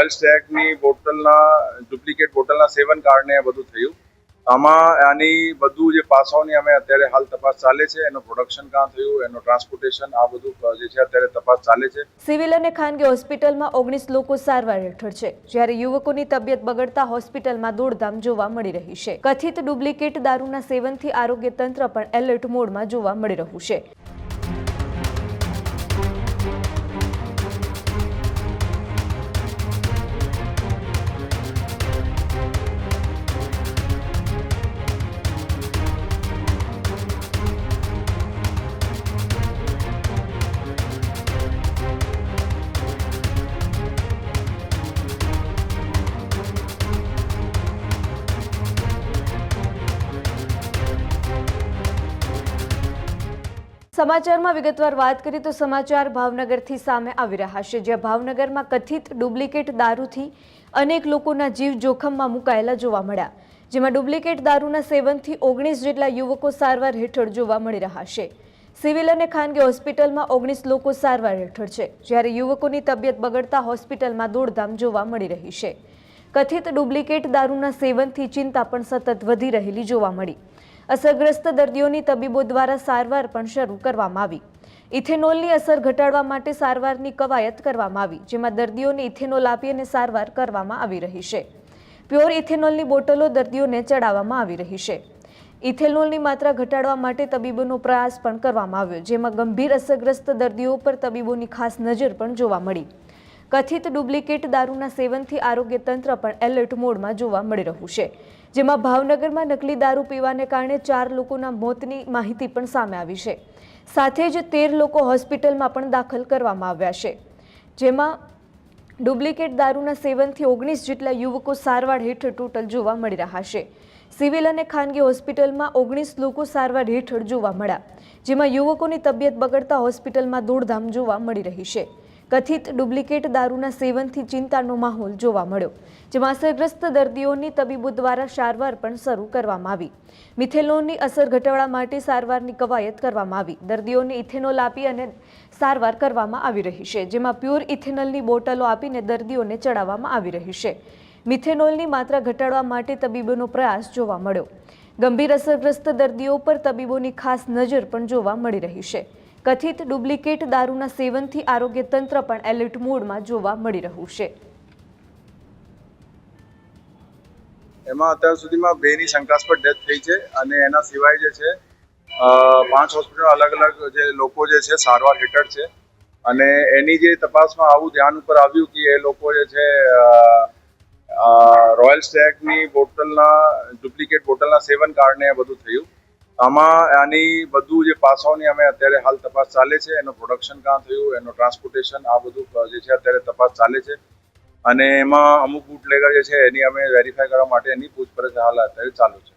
Royal સ્ટેગની બોટલના duplicate બોટલના સેવન કારણે બધું થયું। આમાં આની બધું જે પાસાઓની અમે અત્યારે હાલ તપાસ ચાલે છે, એનું પ્રોડક્શન ક્યાં થયું, એનું ટ્રાન્સપોર્ટેશન, આ બધું જે છે અત્યારે તપાસ ચાલે છે। સિવિલ અને ખાનગી હોસ્પિટલમાં 19 લોકો સારવાર હેઠળ છે, જ્યારે યુવકોની તબિયત બગડતા હોસ્પિટલમાં દોડધામ જોવા મળી રહી છે। કથિત ડુપ્લિકેટ દારૂના સેવનથી આરોગ્ય તંત્ર પણ એલર્ટ મોડમાં જોવા મળી રહ્યું છે। સમાચારમાં વિગતવાર વાત કરીએ તો સમાચાર ભાવનગરથી સામે આવી રહ્યા છે, જ્યાં ભાવનગરમાં કથિત ડુપ્લિકેટ દારૂથી અનેક લોકોના જીવ જોખમમાં મુકાયેલા જોવા મળ્યા, જેમાં ડુપ્લિકેટ દારૂના સેવનથી 19 જેટલા યુવકો સારવાર હેઠળ જોવા મળી રહ્યા છે। સિવિલ અને ખાનગી હોસ્પિટલમાં 19 લોકો સારવાર હેઠળ છે, જ્યારે યુવકોની તબિયત બગડતા હોસ્પિટલમાં દોડધામ જોવા મળી રહી છે। કથિત ડુપ્લિકેટ દારૂના સેવનથી ચિંતા પણ સતત વધી રહેલી જોવા મળી। અસરગ્રસ્ત દર્દીઓની તબીબો દ્વારા સારવાર પણ શરૂ કરવામાં આવી। ઇથેનોલની અસર ઘટાડવા માટે સારવારની કવાયત કરવામાં આવી, જેમાં દર્દીઓને ઇથેનોલ આપી અને સારવાર કરવામાં આવી રહી છે। પ્યોર ઇથેનોલની બોટલો દર્દીઓને ચડાવવામાં આવી રહી છે। ઇથેનોલની માત્રા ઘટાડવા માટે તબીબોનો પ્રયાસ પણ કરવામાં આવ્યો, જેમાં ગંભીર અસરગ્રસ્ત દર્દીઓ પર તબીબોની ખાસ નજર પણ જોવા મળી। કથિત ડુપ્લિકેટ દારૂના સેવનથી આરોગ્ય તંત્ર પણ એલર્ટ મોડમાં જોવા મળી રહ્યું છે, જેમાં ભાવનગરમાં નકલી દારૂ પીવાને કારણે 4 લોકોના મોતની માહિતી પણ સામે આવી છે। સાથે જ 13 લોકો હોસ્પિટલમાં પણ દાખલ કરવામાં આવ્યા છે, જેમાં ડુપ્લિકેટ દારૂના સેવનથી 19 જેટલા યુવકો સારવાર હેઠળ ટોટલ જોવા મળી રહ્યા છે। સિવિલ અને ખાનગી હોસ્પિટલમાં 19 લોકો સારવાર હેઠળ જોવા મળ્યા, જેમાં યુવકોની તબિયત બગડતા હોસ્પિટલમાં દોડધામ જોવા મળી રહી છે। કથિત ડુપ્લિકેટ દારૂના સેવનથી ચિંતાનો માહોલ જોવા મળ્યો, જેમાં અસરગ્રસ્ત દર્દીઓની તબીબો દ્વારા સારવાર પણ શરૂ કરવામાં આવી। મિથેનોલની અસર ઘટાડવા માટે સારવારની કવાયત કરવામાં આવી। દર્દીઓને ઇથેનોલ આપી અને સારવાર કરવામાં આવી રહી છે, જેમાં પ્યોર ઇથેનોલની બોટલો આપીને દર્દીઓને ચડાવવામાં આવી રહી છે। મિથેનોલની માત્રા ઘટાડવા માટે તબીબોનો પ્રયાસ જોવા મળ્યો। ગંભીર અસરગ્રસ્ત દર્દીઓ પર તબીબોની ખાસ નજર પણ જોવા મળી રહી છે। કથિત ડુપ્લિકેટ દારૂના સેવનથી આરોગ્ય તંત્ર પણ એલર્ટ મોડમાં જોવા મળી રહ્યું છે। એમાં અત્યાર સુધીમાં 2ની શંકાસ્પદ ડેથ થઈ છે, અને એના સિવાય જે છે 5 હોસ્પિટલ અલગ અલગ જે લોકો જે છે સારવાર હેઠળ છે। અને એની જે તપાસમાં આવું ધ્યાન ઉપર આવ્યું કે એ લોકો જે છે રોયલ સ્ટેગની બોટલના ડુપ્લિકેટ બોટલના સેવન કારણે બધું થયું। આમાં આની બધું જે પાસાઓની અમે અત્યારે હાલ તપાસ ચાલે છે, એનું પ્રોડક્શન ક્યાં થયું, એનું ટ્રાન્સપોર્ટેશન, આ બધું જે છે અત્યારે તપાસ ચાલે છે। અને એમાં અમુક બુટલેગર જે છે એની અમે વેરીફાઈ કરવા માટે એની પૂછપરછ હાલ અત્યારે ચાલુ છે।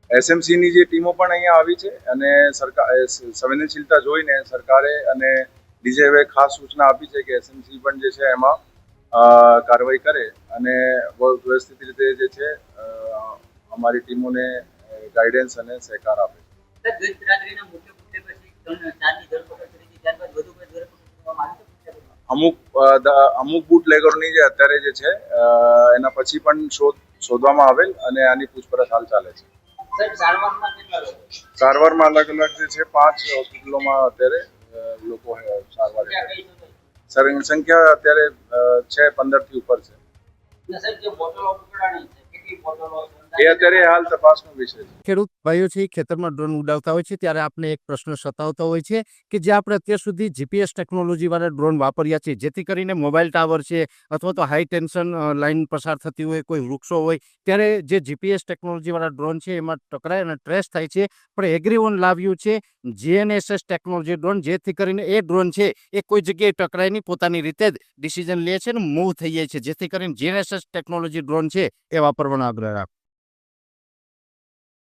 એસએમસીની જે ટીમો પણ અહીંયા આવી છે, અને સરકાર સંવેદનશીલતા જોઈને સરકારે અને ડીજીએ ખાસ સૂચના આપી છે કે એસએમસી પણ જે છે એમાં કાર્યવાહી કરે અને વ્યવસ્થિત રીતે જે છે અમારી ટીમોને ગાઈડન્સ અને સહકાર આપે। અમુક બુટલેગરોની જે અત્યારે જે છે એના પછી પણ શોધવામાં આવેલ, અને આની પૂછપરછ હાલ ચાલે છે। સારવારમાં અલગ અલગ જે છે 5 હોસ્પિટલોમાં અત્યારે લોકો સારવાર સંખ્યા અત્યારે છે 15થી ઉપર છે। એ અત્યારે હાલ તપાસનો વિષય છે। ખેડૂત ભાઈઓ છે ખેતરમાં ડ્રોન ઉડાવતા હોય છે, ત્યારે આપણે એક પ્રશ્ન સતાવતો હોય છે કે જે આપણે અત્યાર સુધી જીપીએસ ટેકનોલોજી વાળા ડ્રોન વાપર્યા છે, જેથી કરીને મોબાઈલ ટાવર છે અથવા તો હાઈ ટેન્શન લાઈન પસાર થતી હોય, કોઈ વૃક્ષો હોય, ત્યારે જે જીપીએસ ટેકનોલોજી વાળા ડ્રોન છે એમાં ટકરાય અને ટ્રેસ થાય છે। પણ એગ્રીઓન લાવ્યું છે જીએનએસએસ ટેકનોલોજી ડ્રોન, જેથી કરીને એ ડ્રોન છે એ કોઈ જગ્યાએ ટકરાય નહીં, પોતાની રીતે જ ડિસિઝન લે છે અને મૂવ થઈ જાય છે, જેથી કરીને જીએનએસએસ ટેકનોલોજી ડ્રોન છે એ વાપરવાનો આગ્રહ રાખો।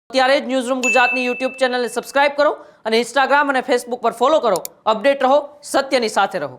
અત્યારે જ ન્યૂઝરૂમ ગુજરાતની યુટ્યુબ ચેનલને સબસ્ક્રાઇબ કરો અને ઇન્સ્ટાગ્રામ અને ફેસબુક પર ફોલો કરો। અપડેટ રહો, સત્યની સાથે રહો।